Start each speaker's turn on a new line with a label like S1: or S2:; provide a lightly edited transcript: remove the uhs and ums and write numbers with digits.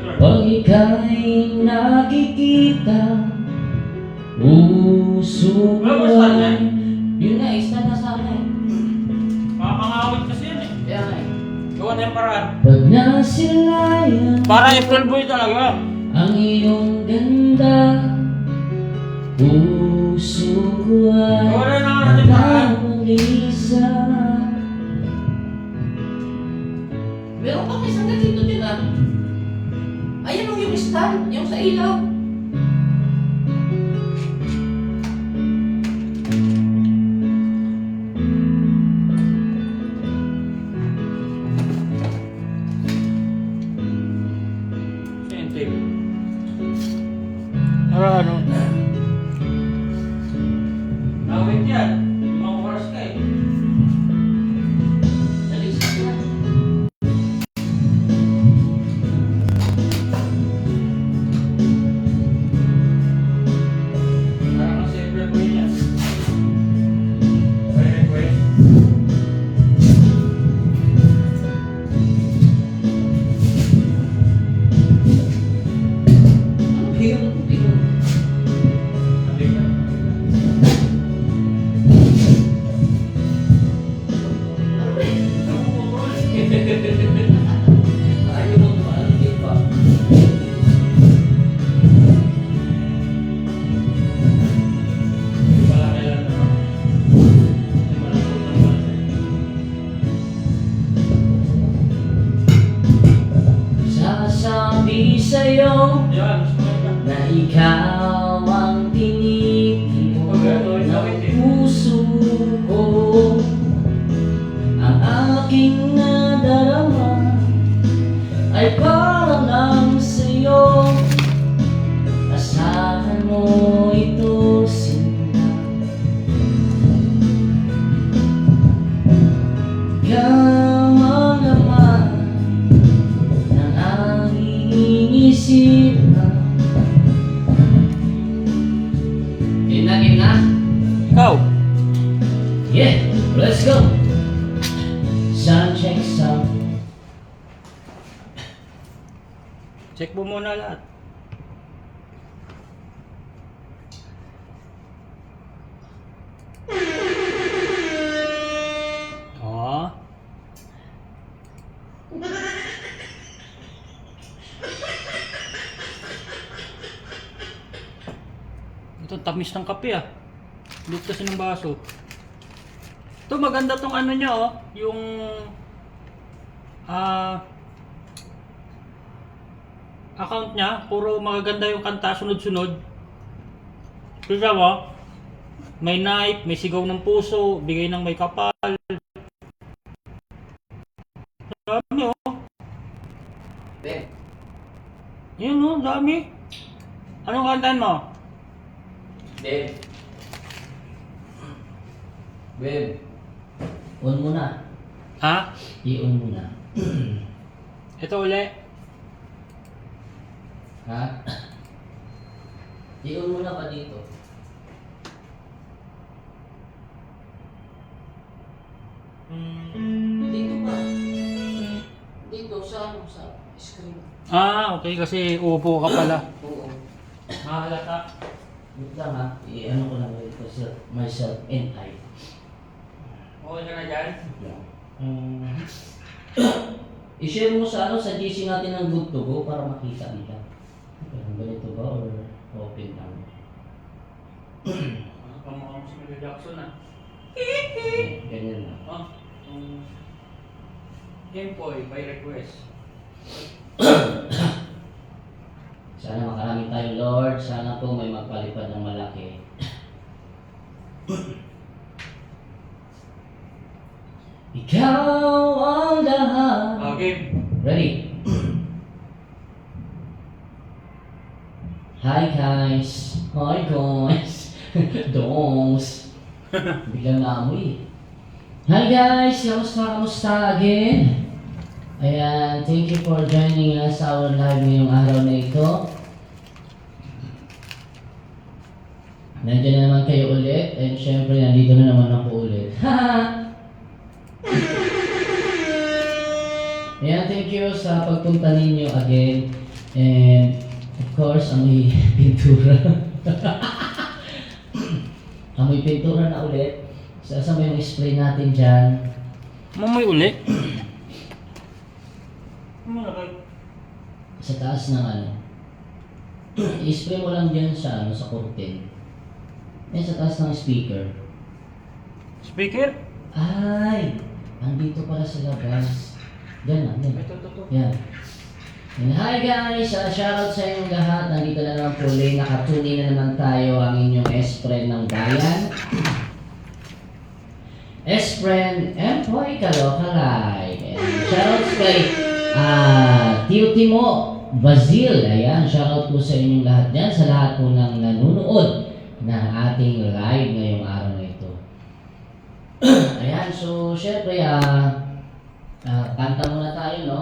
S1: Pag ika'y nakikita, usukuan. Yun nga, isa na sana eh.
S2: Makakangawit kasi yan eh.
S1: Kaya nga eh.
S2: Gawa na yung paraan.
S1: Pag nasilayan
S2: Para April Boy talaga.
S1: ang iyong ganda, usukuan.
S2: Gawa na yung natin paraan.
S1: Nakamulisa. Meron pang isang ganito din ah. Ayan yung stand, yung sa ilaw.
S2: Sente. Para ano? Awit yan. Mga oras ka eh.
S1: Nalisip na.
S2: Parang kasi April Boy yan. May request.
S1: Ang hirap ko tingnan.
S2: Sabi ka.
S1: Ano ba eh?
S2: Namumutol.
S1: Ayaw mo tumalang din pa.
S2: Hindi pala kailan na. Hindi pala kailan na.
S1: Sasabi sa'yo
S2: Yan, gusto mo yan.
S1: na ikaw ang tinitimo ng puso ko. Ang aking nadarama ay parang lang sa'yo. Asahan mo ito, sinta. Ikaw ang laman ng aking isipan. Game na?
S2: Ikaw.
S1: Yeah, let's go! Sound check, sound.
S2: Check mo muna lahat. Oh. Ito tamis ng kape ah. Lut kasi ng baso. Ito maganda tong ano niya oh, yung account niya, puro magaganda yung kanta sunod-sunod. Kita mo? May knife, may sigaw ng puso, bigay ng may kapal. Dami oh.
S1: Ben,
S2: Yun oh, dami. Anong kantaan mo?
S1: Ben. Ben. On muna.
S2: Ha?
S1: I-on muna.
S2: Ito uli.
S1: Ha? I-on muna pa dito. Dito pa. Dito sa screen.
S2: Ah, okay kasi uupo ka pala.
S1: Oo.
S2: Mahalata.
S1: Wait lang ha. I-ano ko lang ito sa myself and I.
S2: Okay ka na dyan?
S1: Yeah. I-share mo sa sa GC natin ng good to go para makita nila. Ganito ba or open lang?
S2: Kamukha mo si Michael Jackson ah.
S1: Ganyan na.
S2: Oh, Game Boy by request.
S1: Sana makarami tayo, Lord. Sana po may magpalipad ng malaki. Ikaw ang lahat.
S2: Oh, game.
S1: Ready? Hi guys. Hi guys. Dongs. Biglang naamoy. Hi guys. Kamusta again? Ayan, thank you for joining us sa our live ngayong araw na ito. Nandiyan na naman kayo ulit. And syempre, nandito na naman ako ulit. Ayan, thank you sa pagpunta ninyo again. And of course, amoy pintura. Amoy pintura na ulit. Saan ba yung spray natin dyan?
S2: Mamoy uli. Malagay.
S1: Sa taas ng ano. I-spray mo lang dyan sa ano, sa curtain. Sa taas ng speaker.
S2: Speaker?
S1: Ay! Andito pala sa labas. Yan lang, yan.
S2: Ito.
S1: Yan. And hi guys! Shoutout sa inyong lahat. Nandito na naman po ulit. Nakatune in na naman tayo ang inyong S-Friend ng bayan. S-Friend Empoy Kalokalay. And shoutout kay Tio Timo Bazil. Ayan, shoutout po sa inyong lahat dyan. Sa lahat po ng nanonood ng ating live ngayong araw na ito. Ayan, so syempre, kanta muna tayo, no?